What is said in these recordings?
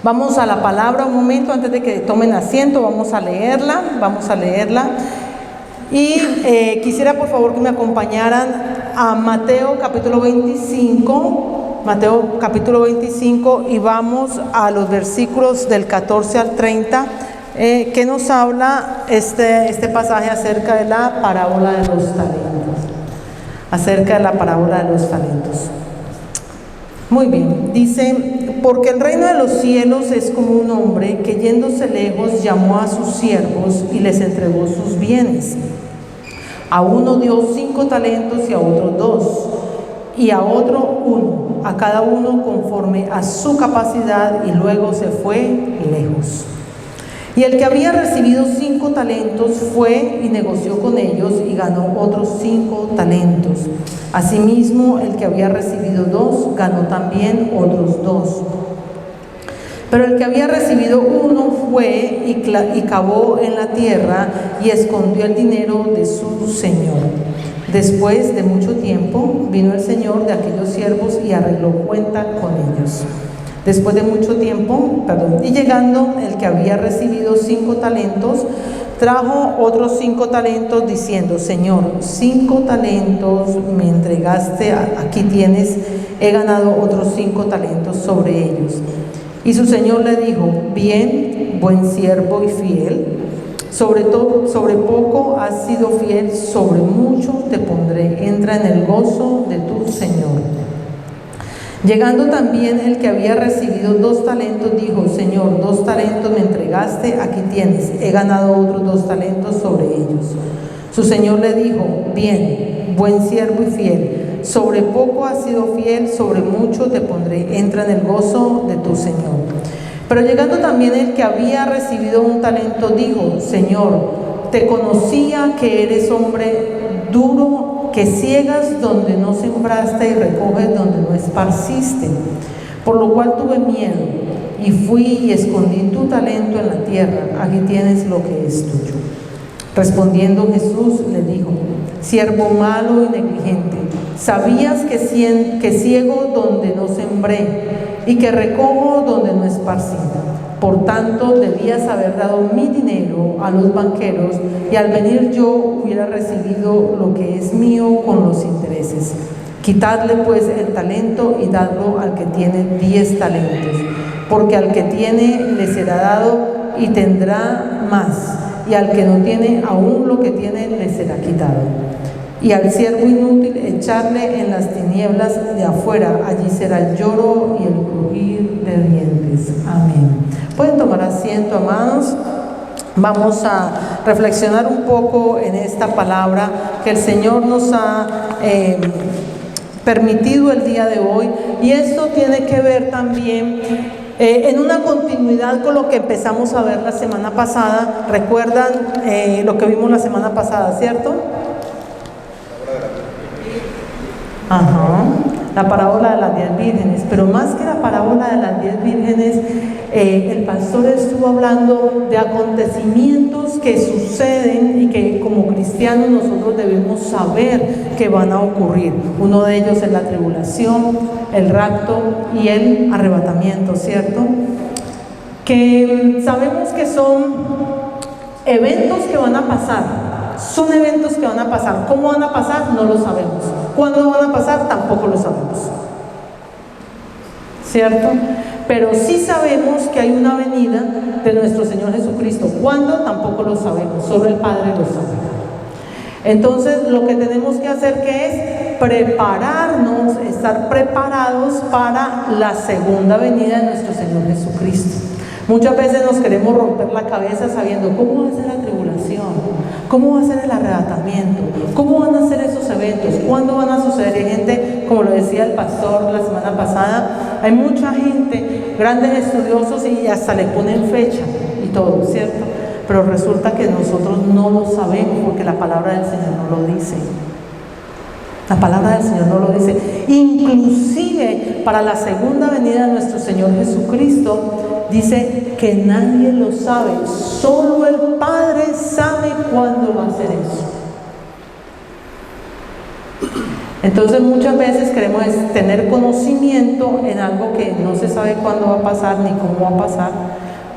Vamos a la palabra un momento antes de que tomen asiento, vamos a leerla. Y quisiera por favor que me acompañaran a Mateo capítulo 25, y vamos a los versículos del 14 al 30, que nos habla este pasaje acerca de la parábola de los talentos. Muy bien, dice: porque el reino de los cielos es como un hombre que yéndose lejos llamó a sus siervos y les entregó sus bienes. A uno dio 5 talentos y a otro 2, y a otro 1, a cada uno conforme a su capacidad, y luego se fue lejos. Y el que había recibido 5 talentos fue y negoció con ellos y ganó otros 5 talentos. Asimismo, el que había recibido 2 ganó también otros 2. Pero el que había recibido 1 fue y cavó en la tierra y escondió el dinero de su señor. Después de mucho tiempo vino el señor de aquellos siervos y arregló cuenta con ellos. Y llegando el que había recibido 5 talentos, trajo otros 5 talentos, diciendo: Señor, 5 talentos me entregaste, aquí tienes, he ganado otros 5 talentos sobre ellos. Y su señor le dijo: bien, buen siervo y fiel, sobre poco has sido fiel, sobre mucho te pondré, entra en el gozo de tu señor. Llegando también el que había recibido 2 talentos, dijo: Señor, 2 talentos me entregaste, aquí tienes, he ganado otros 2 talentos sobre ellos. Su señor le dijo: bien, buen siervo y fiel, sobre poco has sido fiel, sobre mucho te pondré, entra en el gozo de tu señor. Pero llegando también el que había recibido 1 talento, dijo: Señor, te conocía que eres hombre duro, que ciegas donde no sembraste y recoges donde no esparciste, por lo cual tuve miedo y fui y escondí tu talento en la tierra, aquí tienes lo que es tuyo. Respondiendo Jesús le dijo: siervo malo y negligente, sabías que ciego donde no sembré y que recojo donde no esparcí. Por tanto, debías haber dado mi dinero a los banqueros, y al venir yo hubiera recibido lo que es mío con los intereses. Quitadle pues el talento y dadlo al que tiene 10 talentos, porque al que tiene le será dado y tendrá más, y al que no tiene, aún lo que tiene le será quitado. Y al siervo inútil echarle en las tinieblas de afuera, allí será el lloro y el crujir de dientes. Amén. Pueden tomar asiento, amados. Vamos a reflexionar un poco en esta palabra que el Señor nos ha permitido el día de hoy, y esto tiene que ver también en una continuidad con lo que empezamos a ver la semana pasada. ¿Recuerdan lo que vimos la semana pasada, cierto? La parábola de las 10 vírgenes. Pero más que la parábola de las 10 vírgenes, el pastor estuvo hablando de acontecimientos que suceden y que como cristianos nosotros debemos saber que van a ocurrir. Uno de ellos es la tribulación, el rapto y el arrebatamiento, ¿cierto? Que sabemos que son eventos que van a pasar. Son eventos que van a pasar. ¿Cómo van a pasar? No lo sabemos. ¿Cuándo van a pasar? Tampoco lo sabemos, ¿cierto? Pero sí sabemos que hay una venida de nuestro Señor Jesucristo. ¿Cuándo? Tampoco lo sabemos. Solo el Padre lo sabe. Entonces, lo que tenemos que hacer, ¿qué es? Prepararnos, estar preparados para la segunda venida de nuestro Señor Jesucristo. Muchas veces nos queremos romper la cabeza sabiendo cómo va a ser la tribulación, cómo va a ser el arrebatamiento, cómo van a ser esos eventos, cuándo van a suceder. Hay gente, como lo decía el pastor la semana pasada, hay mucha gente, grandes estudiosos, y hasta le ponen fecha y todo, ¿cierto? Pero resulta que nosotros no lo sabemos porque la palabra del Señor no lo dice. La palabra del Señor no lo dice. Inclusive para la segunda venida de nuestro Señor Jesucristo, dice que nadie lo sabe, solo el Padre sabe cuándo va a ser eso. Entonces muchas veces queremos tener conocimiento en algo que no se sabe cuándo va a pasar ni cómo va a pasar,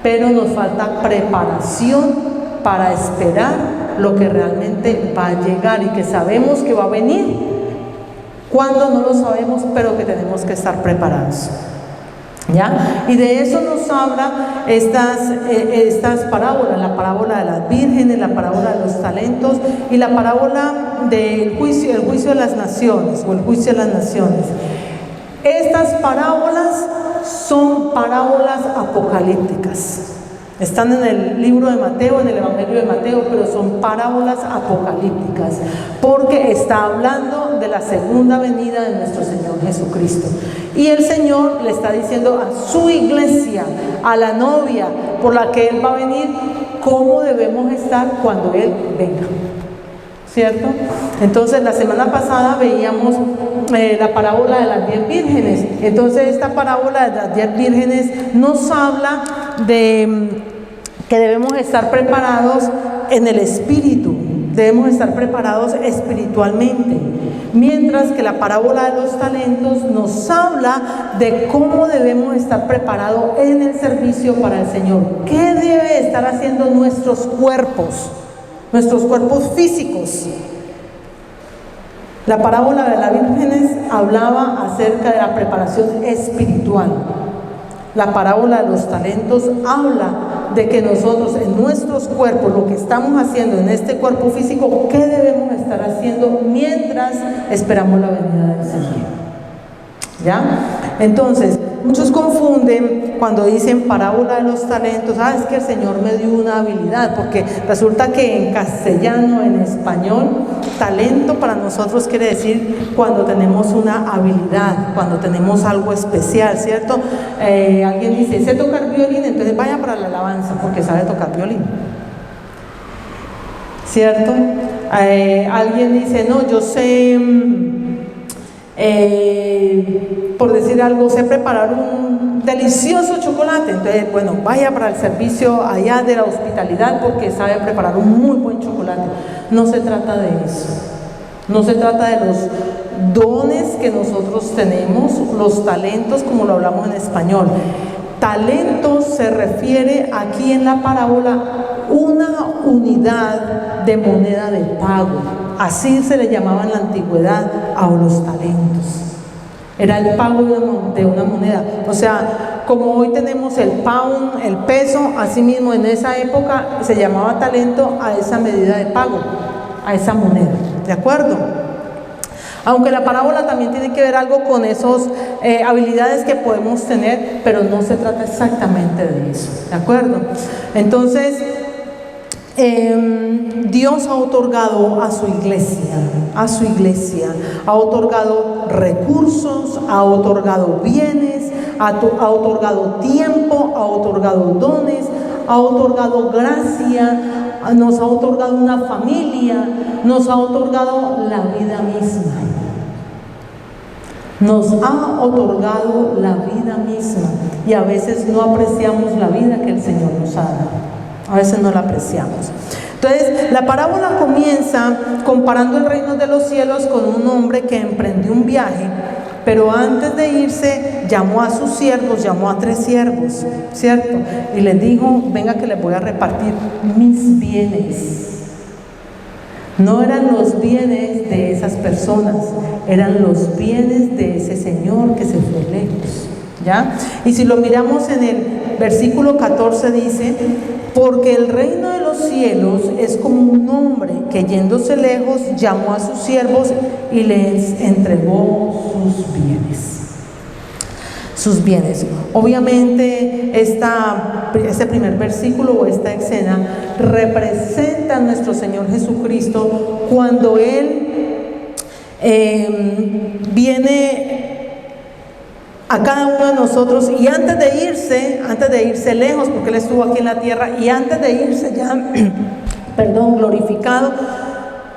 pero nos falta preparación para esperar lo que realmente va a llegar y que sabemos que va a venir. Cuando no lo sabemos, pero que tenemos que estar preparados. ¿Ya? Y de eso nos habla estas parábolas, la parábola de las vírgenes, la parábola de los talentos y la parábola del juicio, el juicio de las naciones o el juicio de las naciones. Estas parábolas son parábolas apocalípticas. Están en el libro de Mateo, en el Evangelio de Mateo, pero son parábolas apocalípticas, porque está hablando de la segunda venida de nuestro Señor Jesucristo. Y el Señor le está diciendo a su iglesia, a la novia por la que Él va a venir, cómo debemos estar cuando Él venga. ¿Cierto? Entonces la semana pasada veíamos la parábola de las 10 vírgenes. Entonces esta parábola de las 10 vírgenes nos habla de que debemos estar preparados en el espíritu, debemos estar preparados espiritualmente, mientras que la parábola de los talentos nos habla de cómo debemos estar preparados en el servicio para el Señor. ¿Qué debe estar haciendo nuestros cuerpos físicos? La parábola de las vírgenes hablaba acerca de la preparación espiritual. La parábola de los talentos habla de que nosotros en nuestros cuerpos, lo que estamos haciendo en este cuerpo físico, ¿qué debemos estar haciendo mientras esperamos la venida del Señor? ¿Ya? Entonces, muchos confunden cuando dicen parábola de los talentos. Es que el Señor me dio una habilidad, porque resulta que en castellano, en español, talento para nosotros quiere decir cuando tenemos una habilidad, cuando tenemos algo especial, ¿cierto? Alguien dice, sé tocar violín, entonces vaya para la alabanza, porque sabe tocar violín, ¿cierto? Alguien dice, no, yo sé... por decir algo, sé preparar un delicioso chocolate, entonces bueno, vaya para el servicio allá de la hospitalidad porque sabe preparar un muy buen chocolate. No se trata de eso, no se trata de los dones que nosotros tenemos, los talentos como lo hablamos en español. Talentos se refiere aquí en la parábola una unidad de moneda de pago. Así se le llamaba en la antigüedad a los talentos. Era el pago de una moneda. O sea, como hoy tenemos el pound, el peso, así mismo en esa época se llamaba talento a esa medida de pago, a esa moneda. ¿De acuerdo? Aunque la parábola también tiene que ver algo con esas habilidades que podemos tener, pero no se trata exactamente de eso. ¿De acuerdo? Entonces... Dios ha otorgado a su iglesia, ha otorgado recursos, ha otorgado bienes, ha otorgado tiempo, ha otorgado dones, ha otorgado gracia, nos ha otorgado una familia, nos ha otorgado la vida misma. Nos ha otorgado la vida misma y a veces no apreciamos la vida que el Señor nos ha dado. A veces no la apreciamos. Entonces, la parábola comienza comparando el reino de los cielos con un hombre que emprendió un viaje, pero antes de irse llamó a sus siervos, llamó a 3 siervos, ¿cierto? Y les dijo, venga que les voy a repartir mis bienes. No eran los bienes de esas personas, eran los bienes de ese señor que se fue lejos. ¿Ya? Y si lo miramos en el versículo 14 dice, porque el reino de los cielos es como un hombre que yéndose lejos llamó a sus siervos y les entregó sus bienes. Obviamente este primer versículo o esta escena representa a nuestro Señor Jesucristo cuando Él viene a cada uno de nosotros y antes de irse lejos, porque Él estuvo aquí en la tierra, y antes de irse ya, glorificado,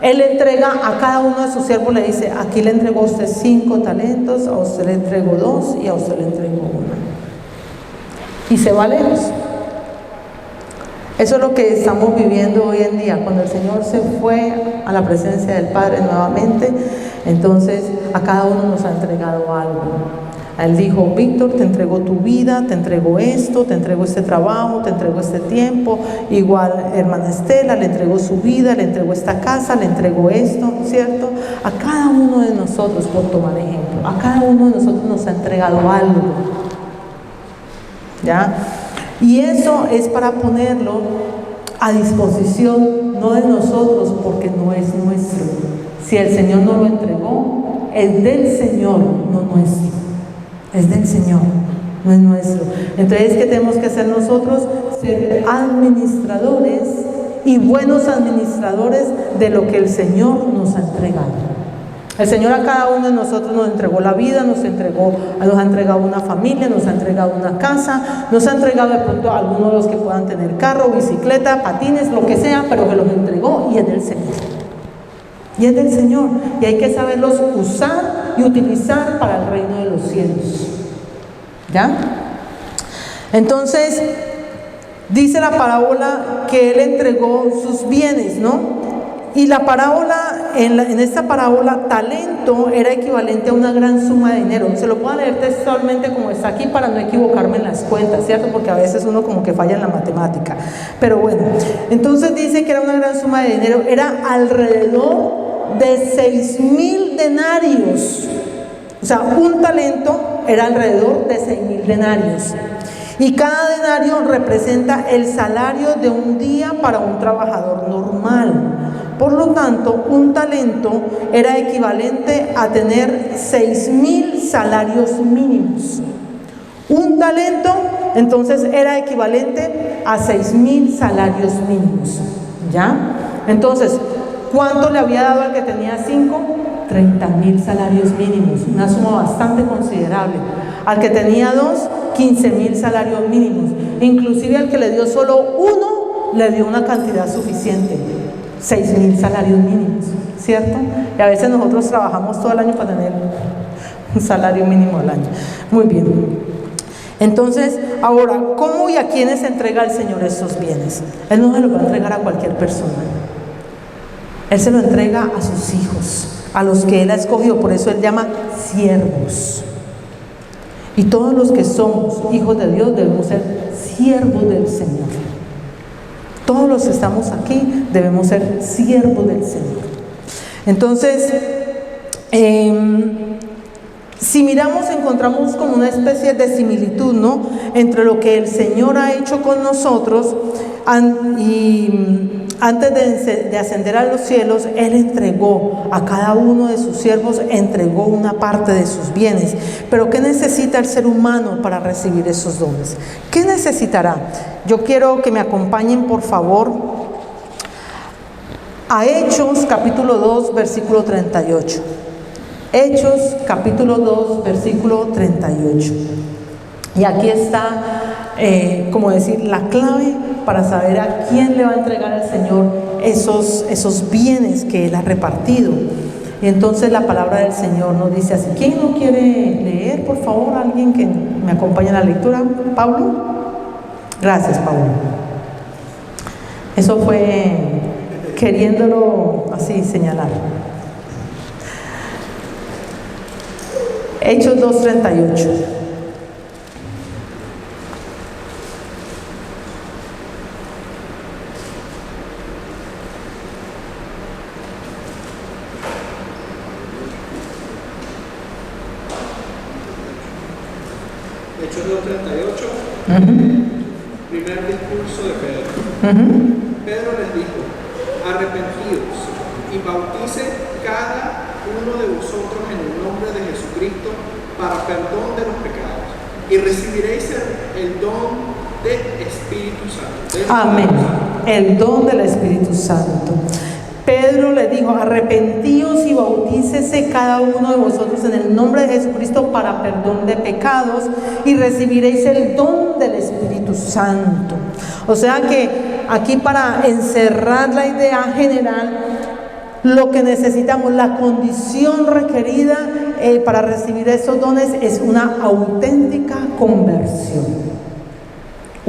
Él le entrega a cada uno de sus siervos, le dice, aquí le entregó a usted 5 talentos, a usted le entregó 2 y a usted le entregó 1. Y se va lejos. Eso es lo que estamos viviendo hoy en día. Cuando el Señor se fue a la presencia del Padre nuevamente, Entonces, a cada uno nos ha entregado algo. A él dijo: Víctor, te entrego tu vida, te entrego esto, te entrego este trabajo, te entrego este tiempo. Igual, hermana Estela, le entregó su vida, le entregó esta casa, le entregó esto, ¿cierto? A cada uno de nosotros, por tomar ejemplo, a cada uno de nosotros nos ha entregado algo, ¿ya? Y eso es para ponerlo a disposición, no de nosotros, porque no es nuestro. Si el Señor nos lo entregó, es del Señor, no nuestro. Es del Señor, no es nuestro. Entonces, ¿qué tenemos que hacer nosotros? Ser administradores y buenos administradores de lo que el Señor nos ha entregado. El Señor a cada uno de nosotros nos entregó la vida, nos ha entregado una familia, nos ha entregado una casa, nos ha entregado de pronto a algunos de los que puedan tener carro, bicicleta, patines, lo que sea, pero que los entregó y es del Señor. Y es del Señor, y hay que saberlos usar y utilizar para el reino de los cielos. ¿Ya? Entonces, dice la parábola que Él entregó sus bienes, ¿no? Y la parábola, en esta parábola, talento era equivalente a una gran suma de dinero. Se lo puedo leer textualmente como está aquí para no equivocarme en las cuentas, ¿cierto? Porque a veces uno como que falla en la matemática. Pero bueno, entonces dice que era una gran suma de dinero, era alrededor de 6,000 denarios. O sea, un talento era alrededor de 6,000 denarios. Y cada denario representa el salario de un día para un trabajador normal. Por lo tanto, un talento era equivalente a tener 6,000 salarios mínimos. Un talento, entonces, era equivalente a 6,000 salarios mínimos. ¿Ya? Entonces, ¿cuánto le había dado al que tenía 5? 30,000 salarios mínimos, una suma bastante considerable. Al que tenía 2, 15,000 salarios mínimos. Inclusive al que le dio solo 1, le dio una cantidad suficiente, 6,000 salarios mínimos, ¿cierto? Y a veces nosotros trabajamos todo el año para tener un salario mínimo al año. Muy bien. Entonces, ahora, ¿cómo y a quiénes entrega el Señor estos bienes? Él no se los va a entregar a cualquier persona. Él se lo entrega a sus hijos, a los que Él ha escogido. Por eso Él llama siervos. Y todos los que somos hijos de Dios debemos ser siervos del Señor. Todos los que estamos aquí debemos ser siervos del Señor. Entonces, si miramos, encontramos como una especie de similitud, ¿no?, entre lo que el Señor ha hecho con nosotros y antes de ascender a los cielos. Él entregó a cada uno de sus siervos, entregó una parte de sus bienes. Pero ¿qué necesita el ser humano para recibir esos dones? ¿Qué necesitará? Yo quiero que me acompañen, por favor, a Hechos capítulo 2, versículo 38. Hechos capítulo 2, versículo 38. Y aquí está, como decir, la clave para saber a quién le va a entregar el Señor esos bienes que Él ha repartido. Y entonces la palabra del Señor nos dice así. ¿Quién no quiere leer, por favor? ¿Alguien que me acompañe en la lectura? ¿Pablo? Gracias, Pablo. Eso fue queriéndolo así señalar. Hechos 2:38. Hechos 2:38, primer discurso de Pedro. Pedro les dijo: arrepentíos y bautice cada uno de vosotros en el nombre de Jesucristo para perdón de los pecados, y recibiréis el don del Espíritu Santo. Amén. El don del Espíritu Santo. Pedro le dijo: arrepentíos y bautícese cada uno de vosotros en el nombre de Jesucristo para perdón de pecados, y recibiréis el don del Espíritu Santo. O sea que aquí, para encerrar la idea general, lo que necesitamos, la condición requerida para recibir esos dones es una auténtica conversión.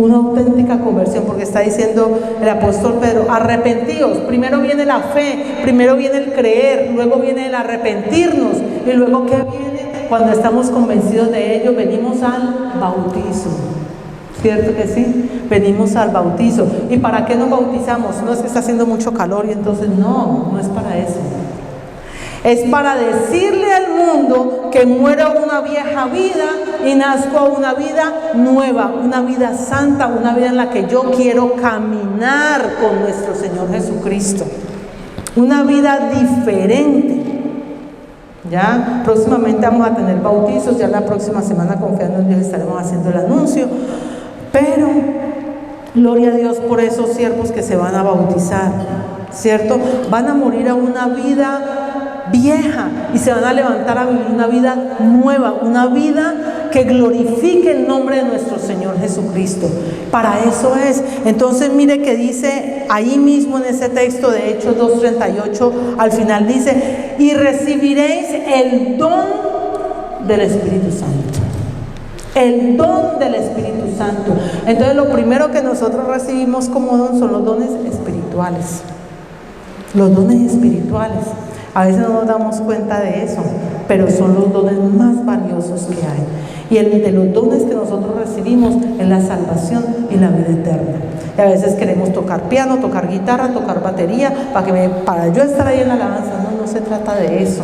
Una auténtica conversión, porque está diciendo el apóstol Pedro, arrepentíos. Primero viene la fe, primero viene el creer, luego viene el arrepentirnos, y luego ¿qué viene? Cuando estamos convencidos de ello, venimos al bautizo. ¿Cierto que sí? Venimos al bautizo. ¿Y para qué nos bautizamos? No es que está haciendo mucho calor y entonces no es para eso. Es para decirle al mundo que muera una vieja vida y nazca una vida nueva, una vida santa, una vida en la que yo quiero caminar con nuestro Señor Jesucristo. Una vida diferente. Ya próximamente vamos a tener bautizos, ya la próxima semana, confiando en Dios, estaremos haciendo el anuncio. Pero gloria a Dios por esos siervos que se van a bautizar, ¿cierto? Van a morir a una vida vieja y se van a levantar a vivir una vida nueva, una vida que glorifique el nombre de nuestro Señor Jesucristo. Para eso es. Entonces mire que dice ahí mismo en ese texto de Hechos 2:38, al final dice, y recibiréis el don del Espíritu Santo. El don del Espíritu Santo. Entonces lo primero que nosotros recibimos como don son los dones espirituales. Los dones espirituales. A veces no nos damos cuenta de eso, pero son los dones más valiosos que hay. Y el de los dones que nosotros recibimos es la salvación y la vida eterna. Y a veces queremos tocar piano, tocar guitarra, tocar batería, para yo estar ahí en la alabanza. No se trata de eso.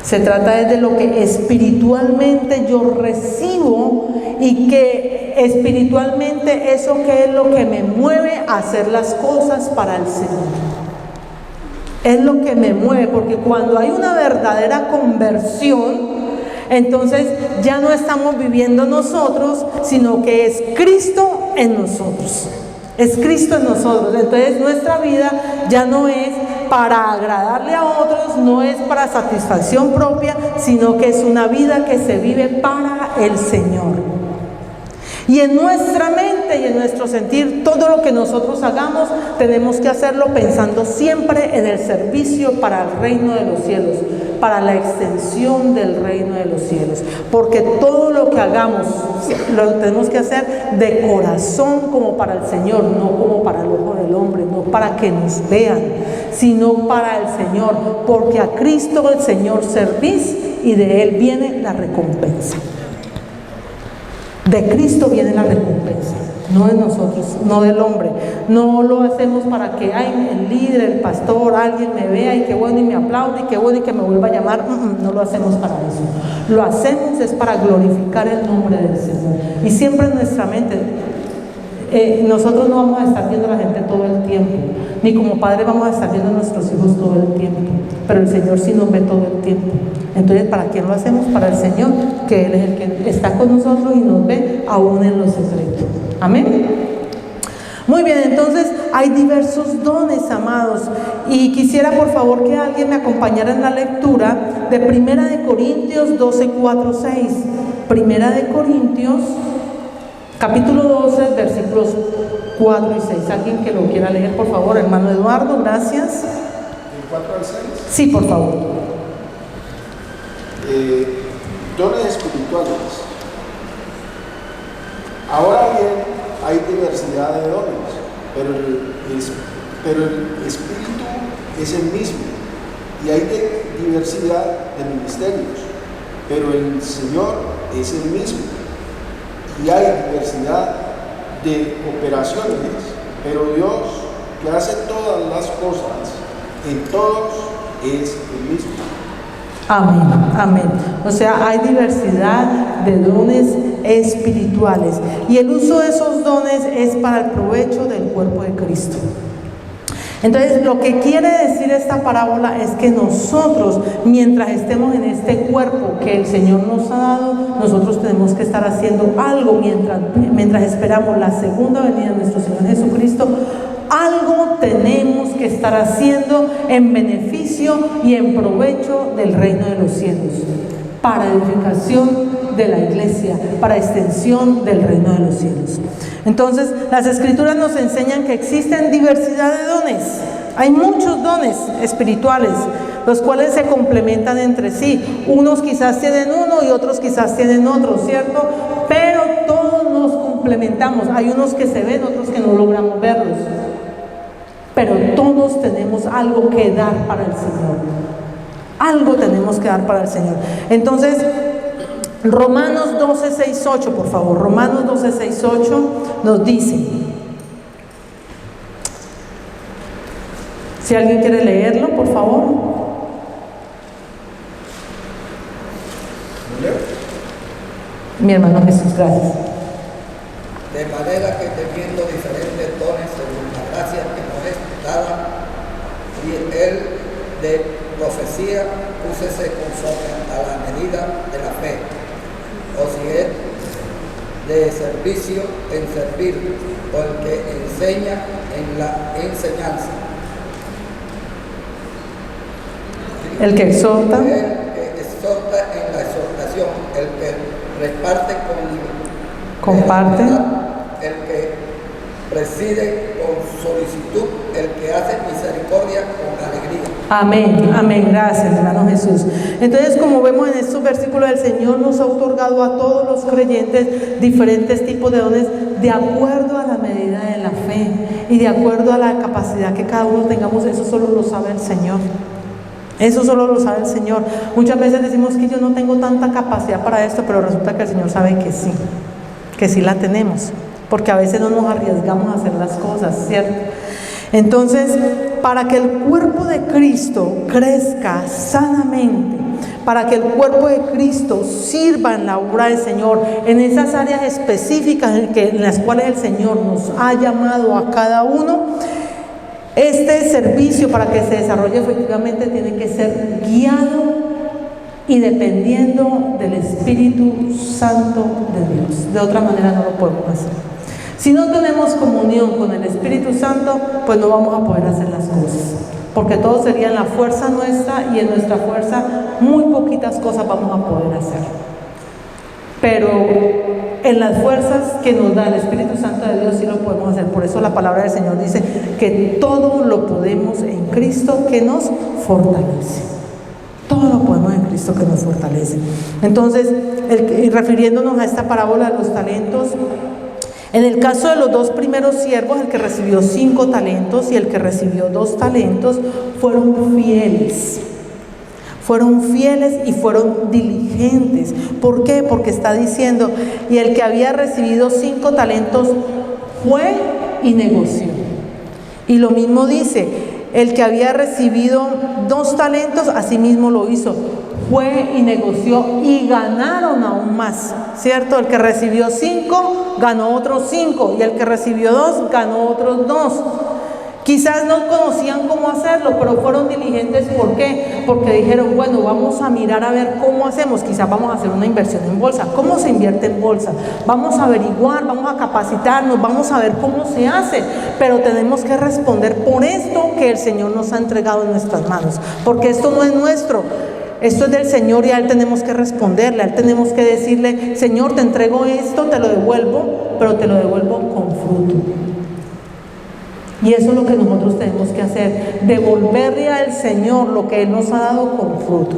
Se trata de lo que espiritualmente yo recibo y que espiritualmente eso que es lo que me mueve a hacer las cosas para el Señor. Es lo que me mueve, porque cuando hay una verdadera conversión, entonces ya no estamos viviendo nosotros, sino que es Cristo en nosotros. Es Cristo en nosotros. Entonces nuestra vida ya no es para agradarle a otros, no es para satisfacción propia, sino que es una vida que se vive para el Señor. Y en nuestra mente y en nuestro sentir, todo lo que nosotros hagamos, tenemos que hacerlo pensando siempre en el servicio para el reino de los cielos, para la extensión del reino de los cielos. Porque todo lo que hagamos, lo tenemos que hacer de corazón como para el Señor, no como para el ojo del hombre, no para que nos vean, sino para el Señor. Porque a Cristo el Señor servís y de Él viene la recompensa. De Cristo viene la recompensa, no de nosotros, no del hombre. No lo hacemos para que el líder, el pastor, alguien me vea y qué bueno y me aplaude y qué bueno y que me vuelva a llamar. No lo hacemos para eso. Lo hacemos es para glorificar el nombre del Señor. Y siempre en nuestra mente, nosotros no vamos a estar viendo a la gente todo el tiempo, ni como padres vamos a estar viendo a nuestros hijos todo el tiempo, pero el Señor sí nos ve todo el tiempo. Entonces, ¿para quién lo hacemos? Para el Señor, que Él es el que está con nosotros y nos ve aún en lo secreto. Amén. Muy bien, entonces hay diversos dones, amados, y quisiera por favor que alguien me acompañara en la lectura de 1 Corintios 12, 4, 6. 1 Corintios capítulo 12, versículos 4 y 6. Alguien que lo quiera leer, por favor. Hermano Eduardo, gracias. ¿El 4 al 6? Sí, por favor. Dones espirituales. Ahora bien, hay diversidad de dones, pero el Espíritu es el mismo, y hay diversidad de ministerios, pero el Señor es el mismo, y hay diversidad de operaciones, pero Dios, que hace todas las cosas en todos, es el mismo. Amén, amén. O sea, hay diversidad de dones espirituales y el uso de esos dones es para el provecho del cuerpo de Cristo. Entonces, lo que quiere decir esta parábola es que nosotros, mientras estemos en este cuerpo que el Señor nos ha dado, nosotros tenemos que estar haciendo algo mientras esperamos la segunda venida de nuestro Señor Jesucristo. Algo tenemos que estar haciendo en beneficio y en provecho del reino de los cielos, para edificación de la iglesia, para extensión del reino de los cielos. Entonces, las escrituras nos enseñan que existen diversidad de dones. Hay muchos dones espirituales, los cuales se complementan entre sí. Unos quizás tienen uno y otros quizás tienen otro, ¿cierto? Pero todos complementamos. Hay unos que se ven, otros que no logramos verlos. Pero todos tenemos algo que dar para el Señor. Algo tenemos que dar para el Señor. Entonces, Romanos 12, 6, 8, por favor. Romanos 12, 6, 8 nos dice. Si alguien quiere leerlo, por favor. Mi hermano Jesús, gracias. De manera que teniendo diferentes dones según la gracia que nos es dada, y el de profecía, úsese conforme a la medida de la fe, o si es de servicio, en servir, o el que enseña en la enseñanza. El que exhorta. El que exhorta en la exhortación, el que reparte comparte, el que preside con solicitud, el que hace misericordia con alegría. Amén, amén, gracias hermano Jesús. Entonces, como vemos en estos versículos, el Señor nos ha otorgado a todos los creyentes diferentes tipos de dones de acuerdo a la medida de la fe y de acuerdo a la capacidad que cada uno tengamos. Eso solo lo sabe el Señor. Eso solo lo sabe el Señor. Muchas veces decimos que yo no tengo tanta capacidad para esto, pero resulta que el Señor sabe que sí la tenemos, porque a veces no nos arriesgamos a hacer las cosas, ¿cierto? Entonces, para que el cuerpo de Cristo crezca sanamente, para que el cuerpo de Cristo sirva en la obra del Señor, en esas áreas específicas en las cuales el Señor nos ha llamado a cada uno, este servicio, para que se desarrolle efectivamente, tiene que ser guiado y dependiendo del Espíritu Santo de Dios. De otra manera no lo podemos hacer. Si no tenemos comunión con el Espíritu Santo, pues no vamos a poder hacer las cosas, porque todo sería en la fuerza nuestra, y en nuestra fuerza muy poquitas cosas vamos a poder hacer. Pero en las fuerzas que nos da el Espíritu Santo de Dios sí lo podemos hacer. Por eso la palabra del Señor dice que todo lo podemos en Cristo que nos fortalece. Todo lo podemos en Cristo que nos fortalece. Entonces, refiriéndonos a esta parábola de los talentos, en el caso de los dos primeros siervos, el que recibió 5 talentos y el que recibió 2 talentos, fueron fieles. Fueron fieles y fueron diligentes. ¿Por qué? Porque está diciendo, y el que había recibido 5 talentos fue y negoció. Y lo mismo dice, el que había recibido 2 talentos, asimismo lo hizo. Fue y negoció y ganaron aún más, ¿cierto? El que recibió 5, ganó otros 5, y el que recibió 2, ganó otros 2. Quizás no conocían cómo hacerlo, pero fueron diligentes. ¿Por qué? Porque dijeron, bueno, vamos a mirar a ver cómo hacemos. Quizás vamos a hacer una inversión en bolsa. ¿Cómo se invierte en bolsa? Vamos a averiguar, vamos a capacitarnos, vamos a ver cómo se hace. Pero tenemos que responder por esto que el Señor nos ha entregado en nuestras manos. Porque esto no es nuestro, esto es del Señor, y a Él tenemos que responderle. A Él tenemos que decirle, Señor, te entrego esto, te lo devuelvo, pero te lo devuelvo con fruto. Y eso es lo que nosotros tenemos que hacer, devolverle al Señor lo que Él nos ha dado con fruto.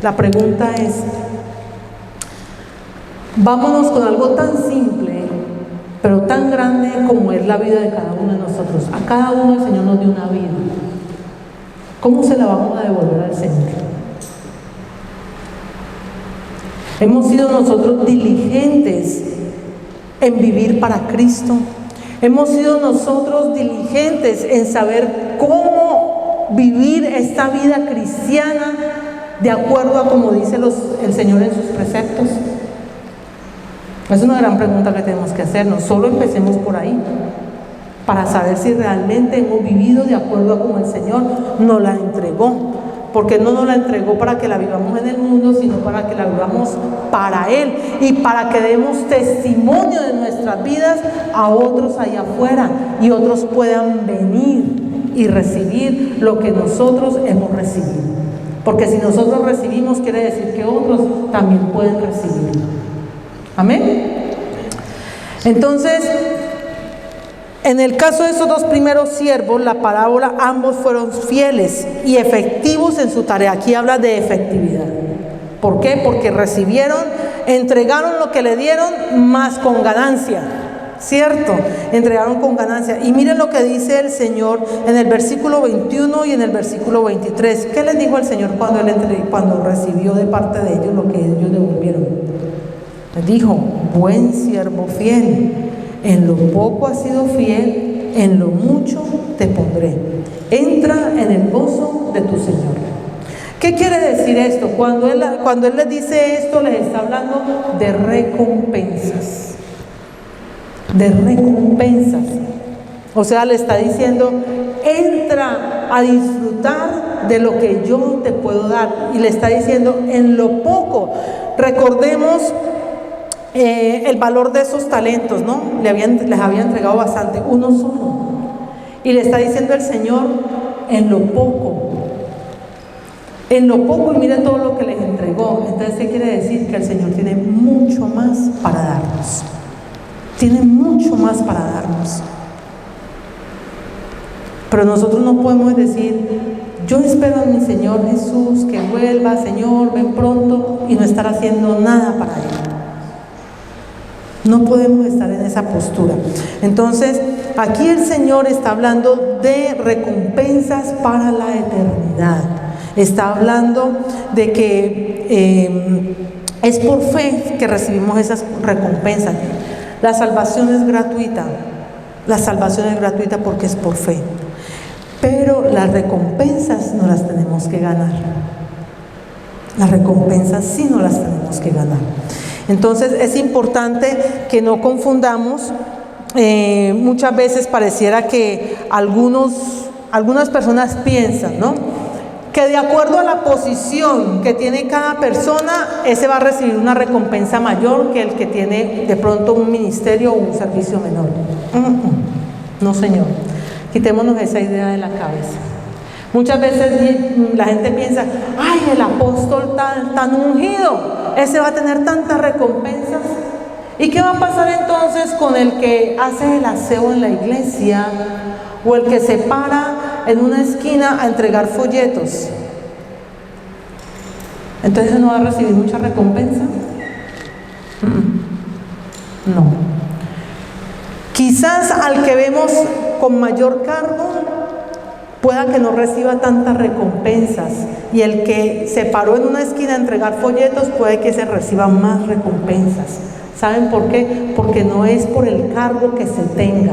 La pregunta es, vámonos con algo tan simple, pero tan grande como es la vida de cada uno de nosotros. A cada uno el Señor nos dio una vida. ¿Cómo se la vamos a devolver al Señor? Hemos sido nosotros diligentes en vivir para Cristo. Hemos sido nosotros diligentes en saber cómo vivir esta vida cristiana de acuerdo a como dice el Señor en sus preceptos. Es una gran pregunta que tenemos que hacernos. Solo empecemos por ahí, para saber si realmente hemos vivido de acuerdo a como el Señor nos la entregó. Porque no nos la entregó para que la vivamos en el mundo, sino para que la vivamos para Él y para que demos testimonio de nuestras vidas a otros allá afuera, y otros puedan venir y recibir lo que nosotros hemos recibido. Porque si nosotros recibimos, quiere decir que otros también pueden recibir. Amén. Entonces, en el caso de esos 2 primeros siervos, la parábola, ambos fueron fieles y efectivos en su tarea. Aquí habla de efectividad. ¿Por qué? Porque recibieron, entregaron lo que le dieron, más con ganancia. ¿cierto? Entregaron con ganancia. Y miren lo que dice el Señor en el versículo 21 y en el versículo 23. ¿Qué les dijo el Señor cuando recibió de parte de ellos lo que ellos devolvieron? Les dijo: buen siervo fiel, en lo poco has sido fiel, en lo mucho te pondré. Entra en el gozo de tu Señor. ¿Qué quiere decir esto? Cuando él les dice esto, les está hablando de recompensas. De recompensas. O sea, le está diciendo: entra a disfrutar de lo que yo te puedo dar. Y le está diciendo: en lo poco. Recordemos el valor de esos talentos, ¿no? Les había entregado bastante, uno solo. Y le está diciendo el Señor: en lo poco. En lo poco, y miren todo lo que les entregó. Entonces, ¿qué quiere decir? Que el Señor tiene mucho más para darnos. Tiene mucho más para darnos. Pero nosotros no podemos decir: yo espero en mi Señor Jesús que vuelva, Señor, ven pronto, y no estar haciendo nada para Él. No podemos estar en esa postura. Entonces, aquí el Señor está hablando de recompensas para la eternidad. Está hablando de que es por fe que recibimos esas recompensas. La salvación es gratuita. La salvación es gratuita porque es por fe. Pero las recompensas no las tenemos que ganar. Las recompensas sí no las tenemos que ganar. Entonces es importante que no confundamos. Muchas veces pareciera que algunas personas piensan, ¿no?, que de acuerdo a la posición que tiene cada persona, ese va a recibir una recompensa mayor que el que tiene de pronto un ministerio o un servicio menor. No, Señor. Quitémonos esa idea de la cabeza. Muchas veces la gente piensa: ay, el apóstol tan ungido, ese va a tener tantas recompensas. ¿Y qué va a pasar entonces con el que hace el aseo en la iglesia o el que se para en una esquina a entregar folletos? Entonces no va a recibir mucha recompensa. No. Quizás al que vemos con mayor cargo pueda que no reciba tantas recompensas, y el que se paró en una esquina a entregar folletos puede que se reciba más recompensas. ¿Saben por qué? Porque no es por el cargo que se tenga,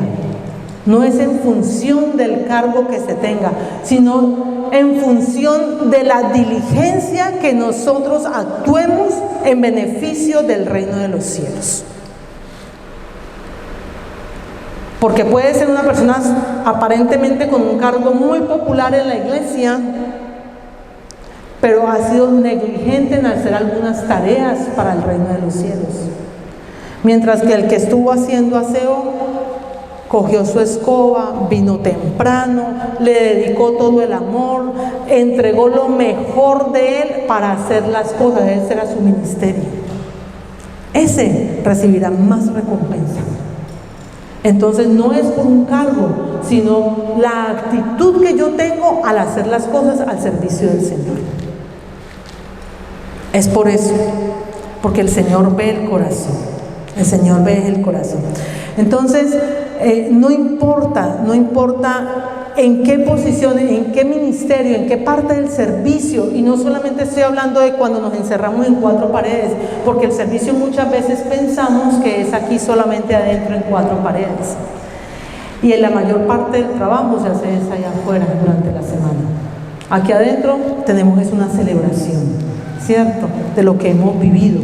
no es en función del cargo que se tenga, sino en función de la diligencia que nosotros actuemos en beneficio del reino de los cielos. Porque puede ser una persona aparentemente con un cargo muy popular en la iglesia, pero ha sido negligente en hacer algunas tareas para el reino de los cielos. Mientras que el que estuvo haciendo aseo cogió su escoba, vino temprano, le dedicó todo el amor, entregó lo mejor de él para hacer las cosas. Ese era su ministerio. Ese recibirá más recompensa. Entonces no es por un cargo, sino la actitud que yo tengo al hacer las cosas al servicio del Señor. Es por eso, porque el Señor ve el corazón. El Señor ve el corazón. Entonces, no importa en qué posición, en qué ministerio, en qué parte del servicio, y no solamente estoy hablando de cuando nos encerramos en cuatro paredes, porque el servicio muchas veces pensamos que es aquí solamente adentro en cuatro paredes, y en la mayor parte del trabajo se hace es allá afuera durante la semana. Aquí adentro tenemos es una celebración, ¿cierto?, de lo que hemos vivido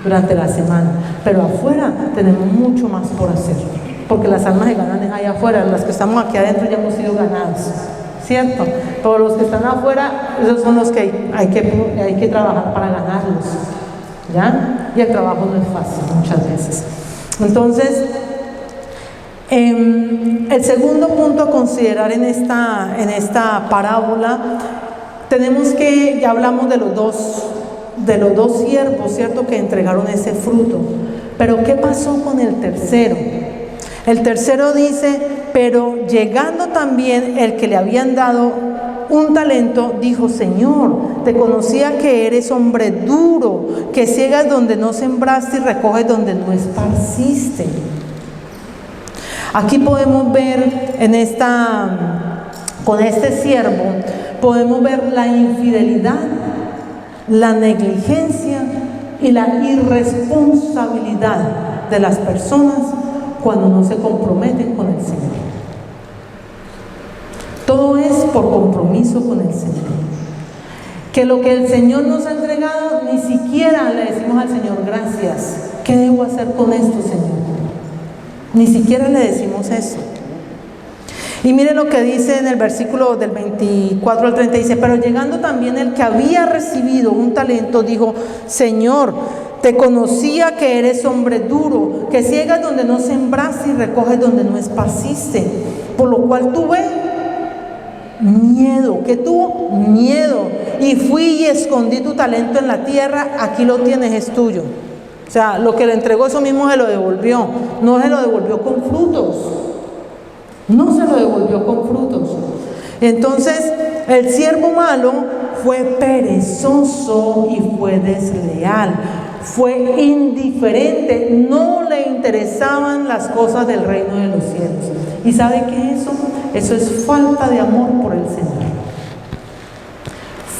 durante la semana, pero afuera tenemos mucho más por hacer, porque las almas se ganan es allá afuera. Las que estamos aquí adentro ya hemos sido ganados, ¿cierto? Pero los que están afuera, esos son los que hay que trabajar para ganarlos, ¿ya? Y el trabajo no es fácil muchas veces. Entonces, el segundo punto a considerar en esta parábola, tenemos que, ya hablamos de los dos siervos, ¿cierto?, que entregaron ese fruto. Pero ¿qué pasó con el tercero? El tercero dice: pero llegando también el que le habían dado un talento, dijo: Señor, te conocía que eres hombre duro, que ciegas donde no sembraste y recoges donde no esparciste. Aquí podemos ver con este siervo, podemos ver la infidelidad, la negligencia y la irresponsabilidad de las personas cuando no se comprometen con el Señor. Todo es por compromiso con el Señor. Que lo que el Señor nos ha entregado, ni siquiera le decimos al Señor gracias. ¿Qué debo hacer con esto, Señor? Ni siquiera le decimos eso. Y mire lo que dice en el versículo del 24 al 30, dice: pero llegando también el que había recibido un talento, dijo: Señor, te conocía que eres hombre duro, que ciegas donde no sembraste y recoges donde no esparciste, por lo cual tuve miedo. ¿Qué tuvo? Miedo. Y fui y escondí tu talento en la tierra, aquí lo tienes, es tuyo. O sea, lo que le entregó, eso mismo se lo devolvió. No se lo devolvió con frutos. No se lo devolvió con frutos. Entonces, el siervo malo fue perezoso y fue desleal. Fue indiferente. No le interesaban las cosas del reino de los cielos. ¿Y sabe qué es eso? Eso es falta de amor por el Señor.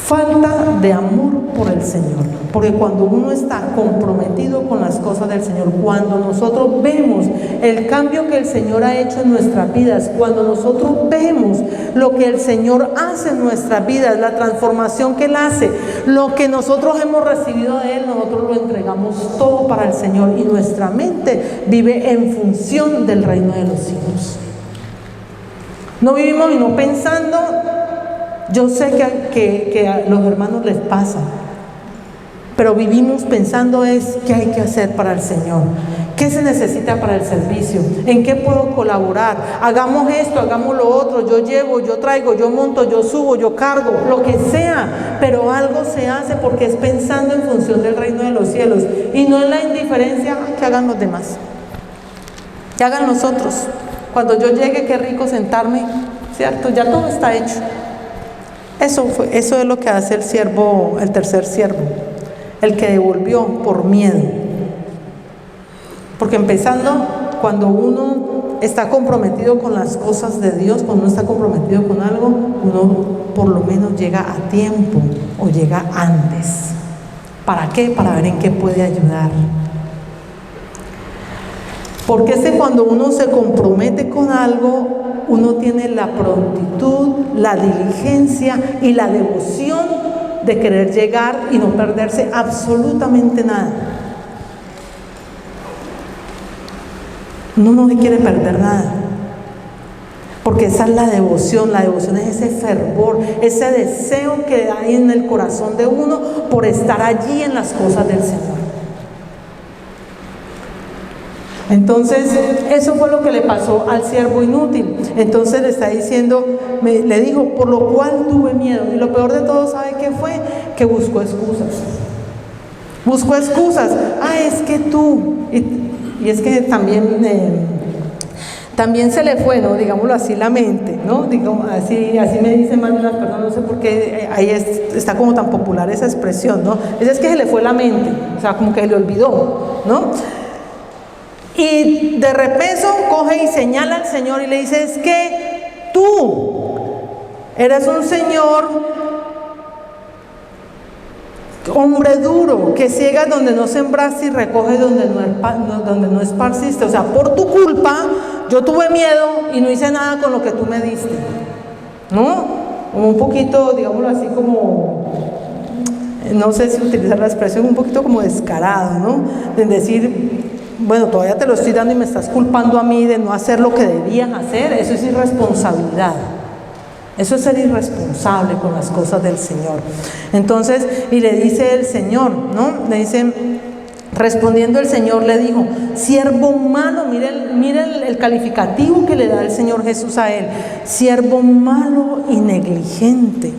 Falta de amor por el Señor. Porque cuando uno está comprometido con las cosas del Señor, cuando nosotros vemos el cambio que el Señor ha hecho en nuestras vidas, cuando nosotros vemos lo que el Señor hace en nuestras vidas, la transformación que Él hace, lo que nosotros hemos recibido de Él, nosotros lo entregamos todo para el Señor y nuestra mente vive en función del reino de los cielos. No vivimos y no pensando. Yo sé que a los hermanos les pasa, pero vivimos pensando es qué hay que hacer para el Señor, qué se necesita para el servicio, en qué puedo colaborar, hagamos esto, hagamos lo otro, yo llevo, yo traigo, yo monto, yo subo, yo cargo, lo que sea, pero algo se hace porque es pensando en función del reino de los cielos y no en la indiferencia que hagan los demás, que hagan los otros. Cuando yo llegue, qué rico sentarme, ¿cierto? Ya todo está hecho. Eso es lo que hace el siervo, el tercer siervo, el que devolvió por miedo. Porque empezando, cuando uno está comprometido con las cosas de Dios, cuando uno está comprometido con algo, uno por lo menos llega a tiempo o llega antes. ¿Para qué? Para ver en qué puede ayudar. Porque es que cuando uno se compromete con algo, uno tiene la prontitud, la diligencia y la devoción de querer llegar y no perderse absolutamente nada. Uno no se quiere perder nada, porque esa es la devoción es ese fervor, ese deseo que hay en el corazón de uno por estar allí en las cosas del Señor. Entonces, eso fue lo que le pasó al siervo inútil. Entonces le está diciendo, le dijo, por lo cual tuve miedo. Y lo peor de todo, ¿sabe qué fue? Que buscó excusas. Buscó excusas. Es que tú. Y es que también se le fue, ¿no? Digámoslo así, la mente, ¿no? Digamos, así me dicen más de unas personas, no sé por qué ahí está como tan popular esa expresión, ¿no? Es que se le fue la mente, o sea, como que se le olvidó, ¿no? Y de repeso coge y señala al Señor y le dice: es que tú eres un Señor, hombre duro, que ciegas donde no sembraste y recoges donde no esparciste. O sea, por tu culpa yo tuve miedo y no hice nada con lo que tú me diste, ¿no? Como un poquito, digámoslo así, como, no sé si utilizar la expresión, un poquito como descarado, ¿no? De decir, bueno, todavía te lo estoy dando y me estás culpando a mí de no hacer lo que debías hacer. Eso es irresponsabilidad. Eso es ser irresponsable con las cosas del Señor. Entonces, y le dice el Señor, ¿no? Le dice, respondiendo el Señor le dijo: siervo malo, mire el calificativo que le da el Señor Jesús a él: siervo malo y negligente.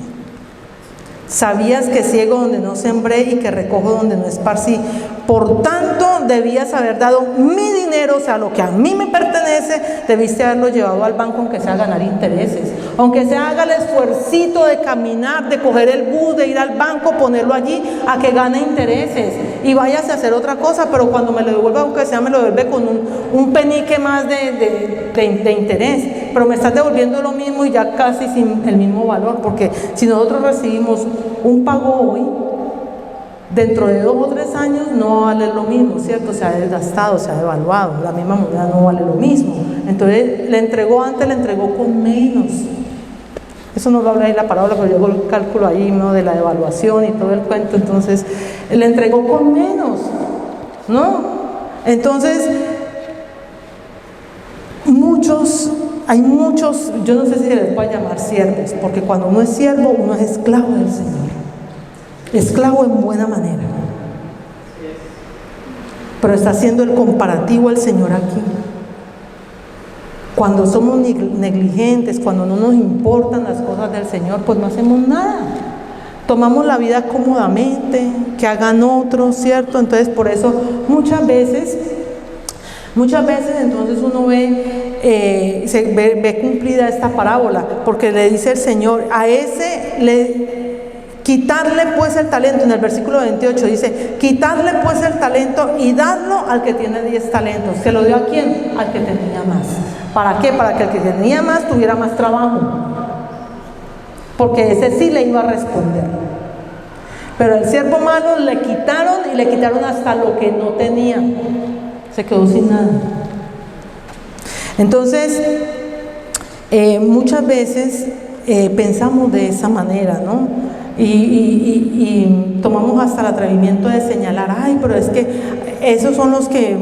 Sabías que ciego donde no sembré y que recojo donde no esparcí. Por tanto, debías haber dado mi dinero, o sea, lo que a mí me pertenece, ese debiste haberlo llevado al banco, aunque sea a ganar intereses, aunque sea haga el esfuercito de caminar, de coger el bus, de ir al banco, ponerlo allí a que gane intereses y váyase a hacer otra cosa, pero cuando me lo devuelva, aunque sea me lo devuelve con un penique más de interés, pero me estás devolviendo lo mismo y ya casi sin el mismo valor, porque si nosotros recibimos un pago hoy, dentro de 2 o 3 años no vale lo mismo, ¿cierto? Se ha desgastado, se ha devaluado, la misma moneda no vale lo mismo. Entonces le entregó con menos. Eso no lo habla ahí la parábola, pero yo hago el cálculo ahí, ¿no? De la devaluación y todo el cuento. Entonces le entregó con menos, ¿no? Entonces hay muchos, yo no sé si se les puede llamar siervos, porque cuando uno es siervo, uno es esclavo del Señor. Esclavo en buena manera. Pero está haciendo el comparativo el Señor aquí. Cuando somos negligentes, cuando no nos importan las cosas del Señor, pues no hacemos nada. Tomamos la vida cómodamente, que hagan otros, ¿cierto? Entonces por eso muchas veces entonces uno ve cumplida esta parábola, porque le dice el Señor, a ese quitarle pues el talento, en el versículo 28 dice, quitarle pues el talento y dadlo al que tiene 10 talentos. ¿Se lo dio a quién? Al que tenía más. ¿Para qué? Para que el que tenía más tuviera más trabajo, porque ese sí le iba a responder. Pero el siervo malo le quitaron hasta lo que no tenía, se quedó sin nada. Entonces muchas veces pensamos de esa manera, ¿no? Y tomamos hasta el atrevimiento de señalar, ay, pero es que esos son los que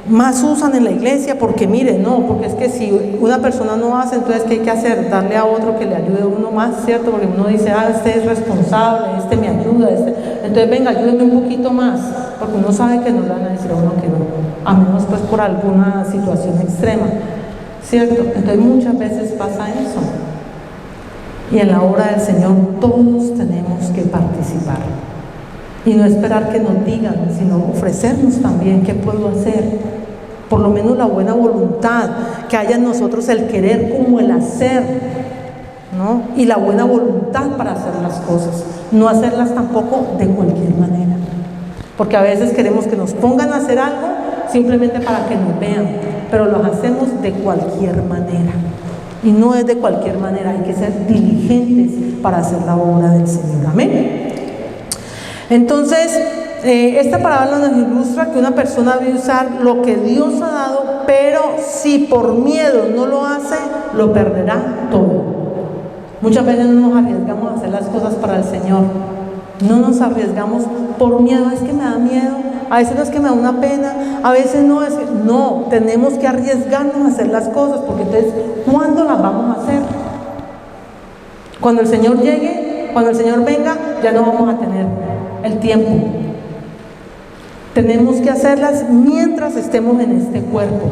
más usan en la iglesia, porque mire, no, porque es que si una persona no hace, entonces ¿qué hay que hacer? Darle a otro que le ayude a uno más, ¿cierto? Porque uno dice, este es responsable, este me ayuda, entonces venga, ayúdeme un poquito más, porque uno sabe que no le van a decir a uno que no, a menos pues por alguna situación extrema, ¿cierto? Entonces muchas veces pasa eso. Y en la obra del Señor todos tenemos que participar. Y no esperar que nos digan, sino ofrecernos también qué puedo hacer. Por lo menos la buena voluntad, que haya en nosotros el querer como el hacer, ¿no? Y la buena voluntad para hacer las cosas. No hacerlas tampoco de cualquier manera. Porque a veces queremos que nos pongan a hacer algo simplemente para que nos vean, pero lo hacemos de cualquier manera. Y no es de cualquier manera, hay que ser diligentes para hacer la obra del Señor. Amén. Entonces, esta parábola nos ilustra que una persona debe usar lo que Dios ha dado, pero si por miedo no lo hace, lo perderá todo. Muchas veces no nos arriesgamos a hacer las cosas para el Señor. No nos arriesgamos por miedo, es que me da miedo, a veces no es que me da una pena, a veces no es que, no, tenemos que arriesgarnos a hacer las cosas, porque entonces, ¿cuándo las vamos a hacer? Cuando el Señor llegue, cuando el Señor venga, ya no vamos a tener el tiempo. Tenemos que hacerlas mientras estemos en este cuerpo.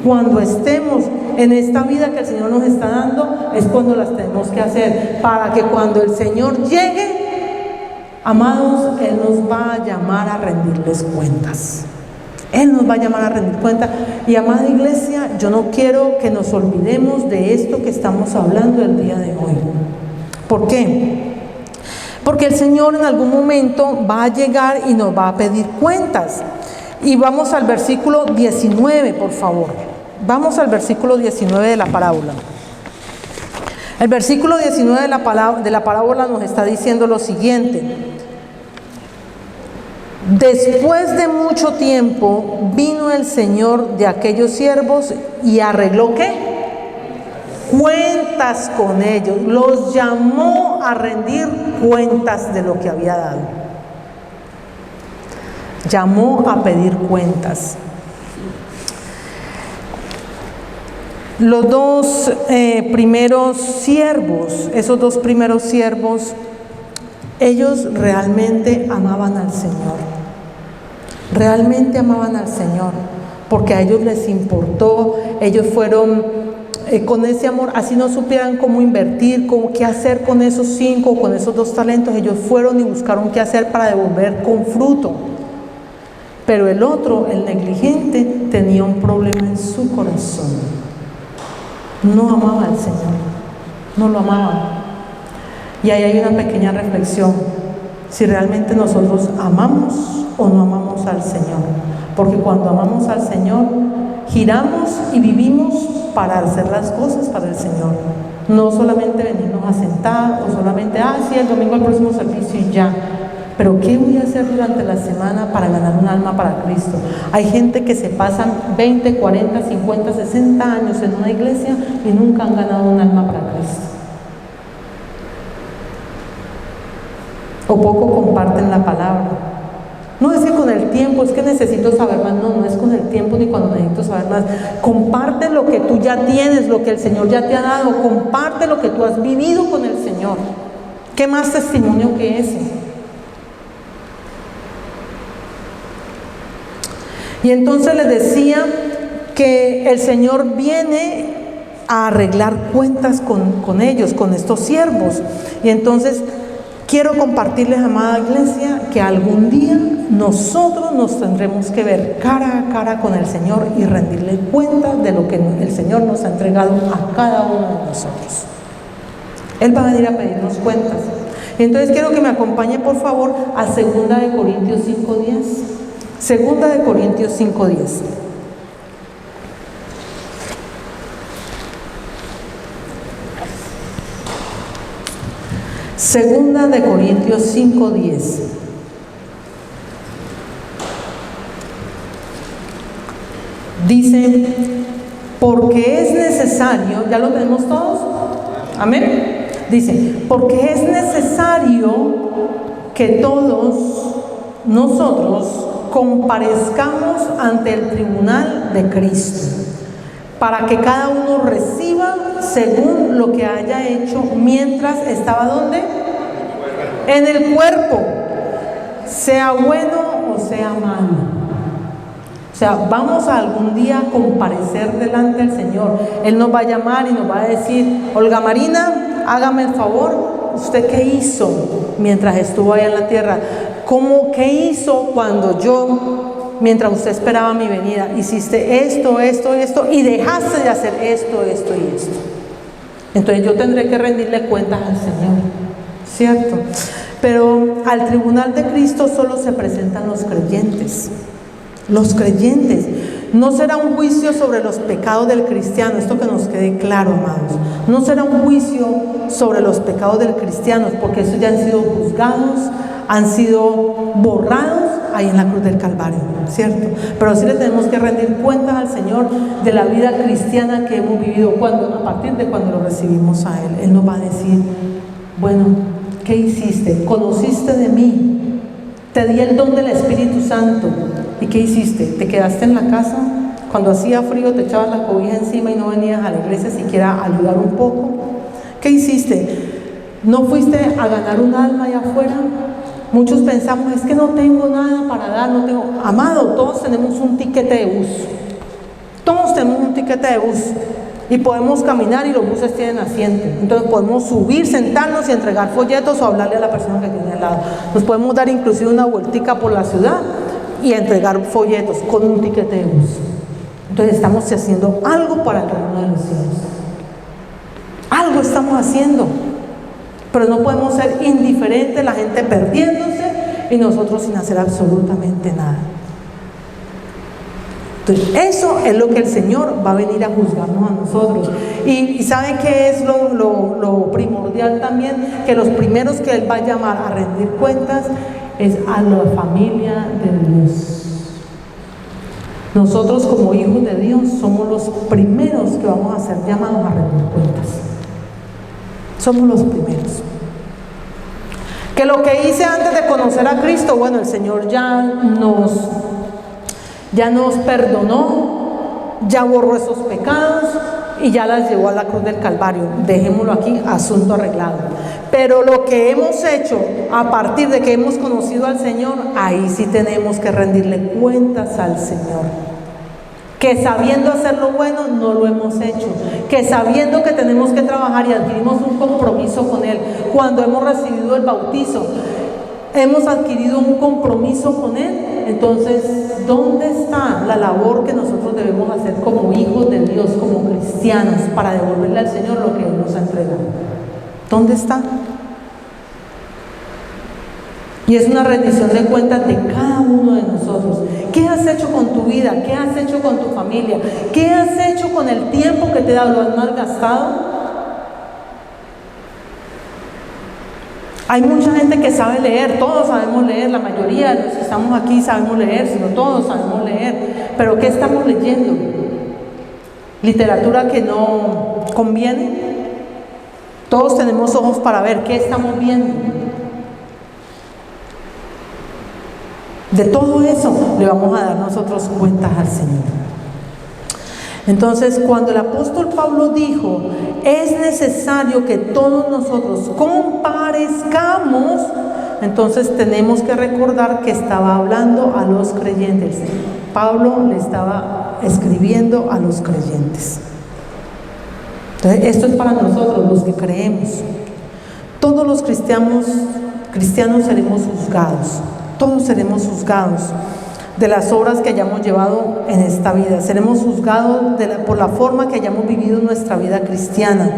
Cuando estemos en esta vida que el Señor nos está dando, es cuando las tenemos que hacer, para que cuando el Señor llegue, amados, Él nos va a llamar a rendirles cuentas. Él nos va a llamar a rendir cuentas. Y amada iglesia, yo no quiero que nos olvidemos de esto que estamos hablando el día de hoy. ¿Por qué? Porque el Señor en algún momento va a llegar y nos va a pedir cuentas. Y vamos al versículo 19, por favor. Vamos al versículo 19 de la parábola. El versículo 19 de la parábola nos está diciendo lo siguiente. Después de mucho tiempo vino el Señor de aquellos siervos y arregló ¿qué? Cuentas con ellos. Los llamó a rendir cuentas de lo que había dado. Llamó a pedir cuentas. Los dos primeros siervos, esos dos primeros siervos, ellos realmente amaban al Señor. Realmente amaban al Señor, porque a ellos les importó, ellos fueron con ese amor, así no supieran cómo invertir, qué hacer con esos 5 o con esos 2 talentos, ellos fueron y buscaron qué hacer para devolver con fruto. Pero el otro, el negligente, tenía un problema en su corazón. No amaba al Señor, no lo amaba. Y ahí hay una pequeña reflexión, si realmente nosotros amamos o no amamos al Señor. Porque cuando amamos al Señor, giramos y vivimos para hacer las cosas para el Señor. No solamente venirnos a sentar o solamente, sí, el domingo al próximo servicio y ya. Pero ¿qué voy a hacer durante la semana para ganar un alma para Cristo? Hay gente que se pasan 20, 40, 50, 60 años en una iglesia y nunca han ganado un alma para Cristo. O poco comparten la palabra. No es que con el tiempo, es que necesito saber más. No es con el tiempo ni cuando necesito saber más. Comparte lo que tú ya tienes, lo que el Señor ya te ha dado. Comparte lo que tú has vivido con el Señor. ¿Qué más testimonio que ese? Y entonces les decía que el Señor viene a arreglar cuentas con ellos, con estos siervos. Y entonces quiero compartirles, amada iglesia, que algún día nosotros nos tendremos que ver cara a cara con el Señor y rendirle cuenta de lo que el Señor nos ha entregado a cada uno de nosotros. Él va a venir a pedirnos cuentas. Y entonces quiero que me acompañe por favor a 2 de Corintios 5:10. 2 de Corintios 5:10. Segunda de Corintios 5:10. Dice, porque es necesario, ¿ya lo tenemos todos? Amén. Dice, porque es necesario que todos nosotros comparezcamos ante el tribunal de Cristo, para que cada uno reciba según lo que haya hecho mientras estaba ¿dónde? En el cuerpo, sea bueno o sea malo. O sea, vamos a algún día comparecer delante del Señor. Él nos va a llamar y nos va a decir, Olga Marina, hágame el favor, ¿usted qué hizo mientras estuvo allá en la tierra? ¿Qué hizo mientras usted esperaba mi venida? Hiciste esto, y dejaste de hacer esto y esto. Entonces yo tendré que rendirle cuentas al Señor, ¿cierto? Pero al tribunal de Cristo solo se presentan los creyentes. Los creyentes. No será un juicio sobre los pecados del cristiano, esto que nos quede claro, amados. No será un juicio sobre los pecados del cristiano, porque esos ya han sido juzgados, han sido borrados ahí en la cruz del Calvario, ¿cierto? Pero sí le tenemos que rendir cuentas al Señor de la vida cristiana que hemos vivido a partir de cuando lo recibimos a Él. Él nos va a decir, bueno, ¿qué hiciste? ¿Conociste de mí? Te di el don del Espíritu Santo. ¿Y qué hiciste? ¿Te quedaste en la casa? Cuando hacía frío te echabas la cobija encima y no venías a la iglesia siquiera a ayudar un poco. ¿Qué hiciste? ¿No fuiste a ganar un alma allá afuera? Muchos pensamos, es que no tengo nada para dar, no tengo. Amado, todos tenemos un tiquete de bus. Todos tenemos un tiquete de bus. Y podemos caminar y los buses tienen asiento. Entonces podemos subir, sentarnos y entregar folletos o hablarle a la persona que tiene al lado. Nos podemos dar inclusive una vueltica por la ciudad y entregar folletos con un tiquete de bus. Entonces estamos haciendo algo para el reino de los cielos. Algo estamos haciendo. Pero no podemos ser indiferentes, la gente perdiéndose y nosotros sin hacer absolutamente nada. Entonces, eso es lo que el Señor va a venir a juzgarnos a nosotros. Y ¿sabe qué es lo primordial también? Que los primeros que Él va a llamar a rendir cuentas es a la familia de Dios. Nosotros como hijos de Dios somos los primeros que vamos a ser llamados a rendir cuentas. Somos los primeros. Que lo que hice antes de conocer a Cristo, bueno, el Señor ya nos perdonó, ya borró esos pecados y ya las llevó a la cruz del Calvario. Dejémoslo aquí, asunto arreglado. Pero lo que hemos hecho a partir de que hemos conocido al Señor, ahí sí tenemos que rendirle cuentas al Señor. Que sabiendo hacer lo bueno no lo hemos hecho, que sabiendo que tenemos que trabajar y adquirimos un compromiso con Él. Cuando hemos recibido el bautizo, hemos adquirido un compromiso con Él entonces, ¿dónde está la labor que nosotros debemos hacer como hijos de Dios, como cristianos, para devolverle al Señor lo que Él nos ha entregado? ¿Dónde está? Y es una rendición de cuentas de cada uno de nosotros. ¿Qué has hecho con tu vida? ¿Qué has hecho con tu familia? ¿Qué has hecho con el tiempo que te he dado? ¿Lo has malgastado? Hay mucha gente que sabe leer, todos sabemos leer, la mayoría de los que estamos aquí sabemos leer, si no todos sabemos leer, pero ¿qué estamos leyendo? ¿Literatura que no conviene? Todos tenemos ojos para ver qué estamos viendo. De todo eso le vamos a dar nosotros cuentas al Señor. Entonces, cuando el apóstol Pablo dijo, es necesario que todos nosotros comparezcamos, entonces tenemos que recordar que estaba hablando a los creyentes. Pablo le estaba escribiendo a los creyentes. Entonces, esto es para nosotros, los que creemos. Todos los cristianos seremos juzgados. Todos seremos juzgados de las obras que hayamos llevado en esta vida. Seremos juzgados por la forma que hayamos vivido nuestra vida cristiana.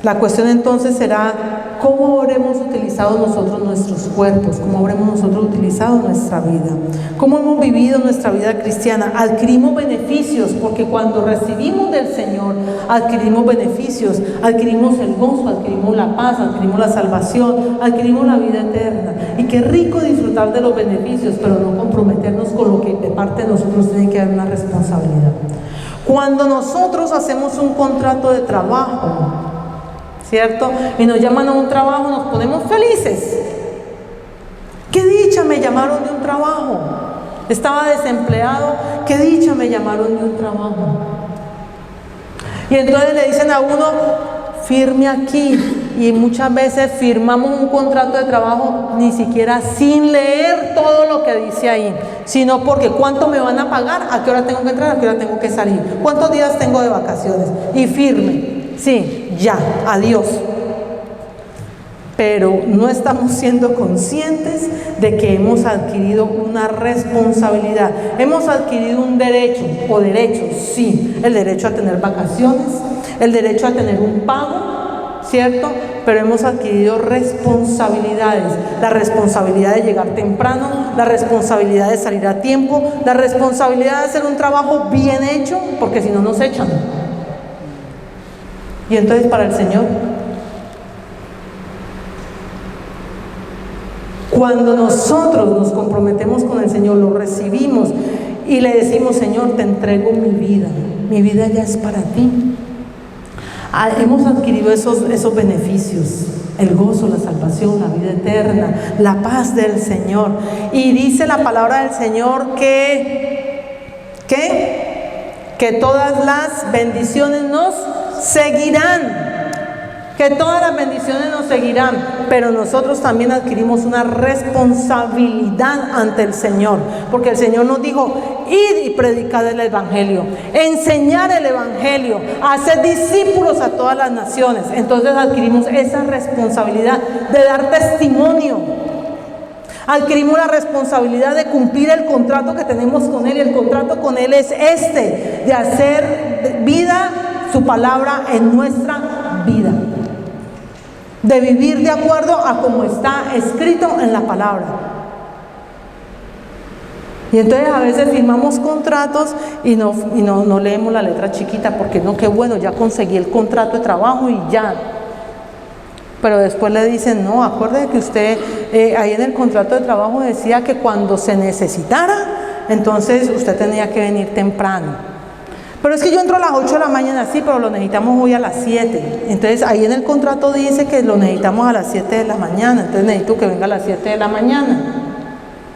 La cuestión entonces será cómo habremos utilizado nosotros nuestros cuerpos, cómo habremos nosotros utilizado nuestra vida, cómo hemos vivido nuestra vida cristiana. Adquirimos beneficios, porque cuando recibimos del Señor adquirimos beneficios, adquirimos el gozo, adquirimos la paz, adquirimos la salvación, adquirimos la vida eterna. Y qué rico disfrutar de los beneficios, pero no comprometernos con lo que de parte de nosotros tiene que haber una responsabilidad. Cuando nosotros hacemos un contrato de trabajo, ¿cierto? Y nos llaman a un trabajo, nos ponemos felices. ¡Qué dicha, me llamaron de un trabajo! Estaba desempleado, ¡qué dicha, me llamaron de un trabajo! Y entonces le dicen a uno, firme aquí. Y muchas veces firmamos un contrato de trabajo ni siquiera sin leer todo lo que dice ahí, sino porque ¿cuánto me van a pagar? ¿A qué hora tengo que entrar? ¿A qué hora tengo que salir? ¿Cuántos días tengo de vacaciones? Y firme. Sí, ya, adiós. Pero no estamos siendo conscientes de que hemos adquirido una responsabilidad. Hemos adquirido un derecho, o derechos, sí, el derecho a tener vacaciones, el derecho a tener un pago, ¿cierto? Pero hemos adquirido responsabilidades, la responsabilidad de llegar temprano, la responsabilidad de salir a tiempo, la responsabilidad de hacer un trabajo bien hecho, porque si no nos echan. Y entonces para el Señor, cuando nosotros nos comprometemos con el Señor, lo recibimos y le decimos, Señor, te entrego mi vida ya es para ti. Hemos adquirido esos beneficios, el gozo, la salvación, la vida eterna, la paz del Señor. Y dice la palabra del Señor que todas las bendiciones nos seguirán. Que todas las bendiciones nos seguirán, pero nosotros también adquirimos una responsabilidad ante el Señor, porque el Señor nos dijo, id y predicad el Evangelio, enseñar el Evangelio, hacer discípulos a todas las naciones. Entonces adquirimos esa responsabilidad de dar testimonio, adquirimos la responsabilidad de cumplir el contrato que tenemos con Él, y el contrato con Él es de hacer vida, su palabra en nuestra vida, de vivir de acuerdo a como está escrito en la palabra. Y entonces a veces firmamos contratos y no leemos la letra chiquita, porque no, qué bueno, ya conseguí el contrato de trabajo y ya. Pero después le dicen, no, acuérdese que usted ahí en el contrato de trabajo decía que cuando se necesitara, entonces usted tenía que venir temprano. Pero es que yo entro a las 8 de la mañana, sí, pero lo necesitamos hoy a las 7. Entonces ahí en el contrato dice que lo necesitamos a las 7 de la mañana, entonces necesito que venga a las 7 de la mañana.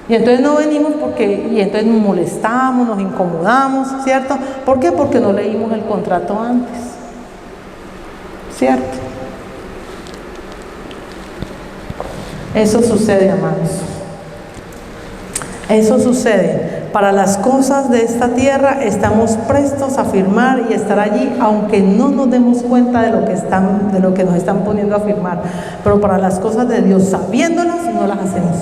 Y entonces no venimos y entonces nos molestamos, nos incomodamos, ¿cierto? ¿Por qué? Porque no leímos el contrato antes, ¿cierto? Eso sucede, amados. Eso sucede. Para las cosas de esta tierra estamos prestos a firmar y estar allí, aunque no nos demos cuenta de lo que nos están poniendo a firmar. Pero para las cosas de Dios, sabiéndolas, no las hacemos.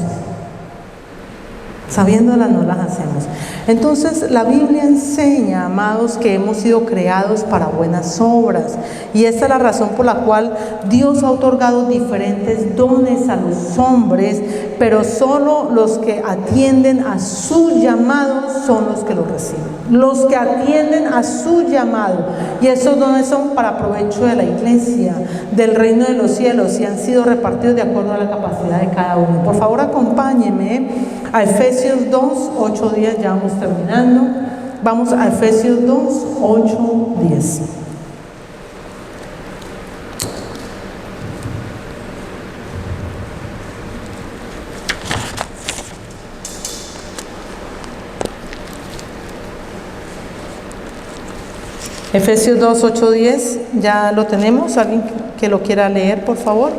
Sabiéndolas no las hacemos. Entonces la Biblia enseña, amados, que hemos sido creados para buenas obras. Y esta es la razón por la cual Dios ha otorgado diferentes dones a los hombres, pero solo los que atienden a su llamado son los que lo reciben. Los que atienden a su llamado. Y esos dones son para provecho de la iglesia, del reino de los cielos, y han sido repartidos de acuerdo a la capacidad de cada uno. Por favor, acompáñeme a Efesios 2, 8, 10, ya vamos terminando. Vamos a Efesios 2, 8, 10. Efesios 2, 8, 10, ya lo tenemos. ¿Alguien que lo quiera leer, por favor?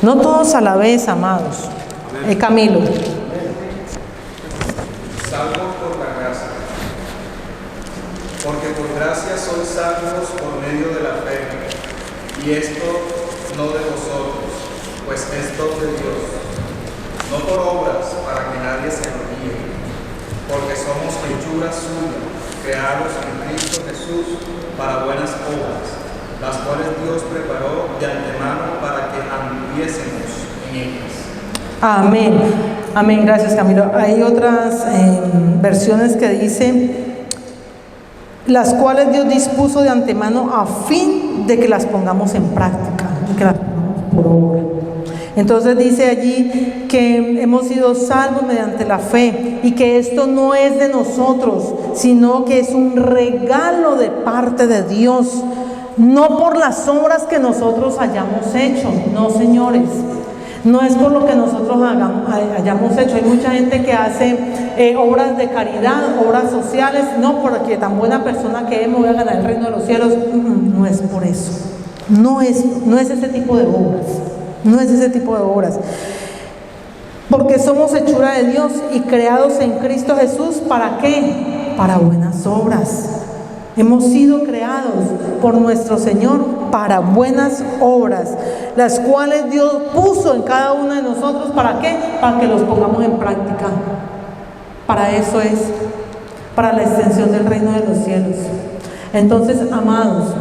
No todos a la vez, amados. Camilo. Salvos por la gracia, porque por gracia sois salvos por medio de la fe, y esto no de vosotros, pues es don de Dios, no por obras para que nadie se gloríe, porque somos hechura suya, creados en Cristo Jesús para buenas obras, las cuales Dios preparó de antemano para que anduviésemos en ellas. Amén. Amén. Gracias, Camilo. Hay otras versiones que dicen, las cuales Dios dispuso de antemano a fin de que las pongamos en práctica, que las pongamos por obra. Entonces dice allí que hemos sido salvos mediante la fe y que esto no es de nosotros, sino que es un regalo de parte de Dios, no por las obras que nosotros hayamos hecho. No, señores, no es por lo que nosotros hayamos hecho. Hay mucha gente que hace obras de caridad, obras sociales, no porque tan buena persona que es me voy a ganar el reino de los cielos. No es por eso, no es ese tipo de obras. No es ese tipo de obras. Porque somos hechura de Dios y creados en Cristo Jesús. ¿Para qué? Para buenas obras. Hemos sido creados por nuestro Señor para buenas obras, las cuales Dios puso en cada uno de nosotros. ¿Para qué? Para que los pongamos en práctica. Para eso es, para la extensión del reino de los cielos. Entonces, amados,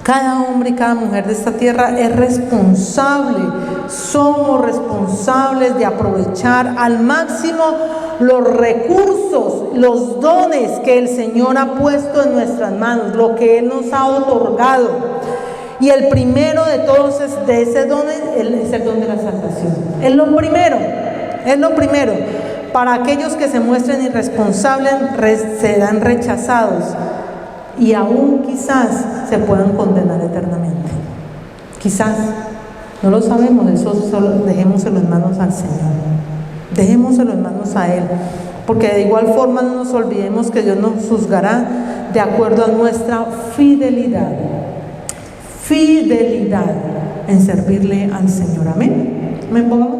cada hombre y cada mujer de esta tierra es responsable, somos responsables de aprovechar al máximo los recursos, los dones que el Señor ha puesto en nuestras manos, lo que Él nos ha otorgado. Y el primero de todos de ese don es el don de la salvación. Es lo primero. Para aquellos que se muestren irresponsables serán rechazados. Y aún quizás se puedan condenar eternamente. Quizás, no lo sabemos, eso solo dejémoselo en manos al Señor. Dejémoselo en manos a Él. Porque de igual forma no nos olvidemos que Dios nos juzgará de acuerdo a nuestra fidelidad. Fidelidad en servirle al Señor. Amén. ¿Me pongo?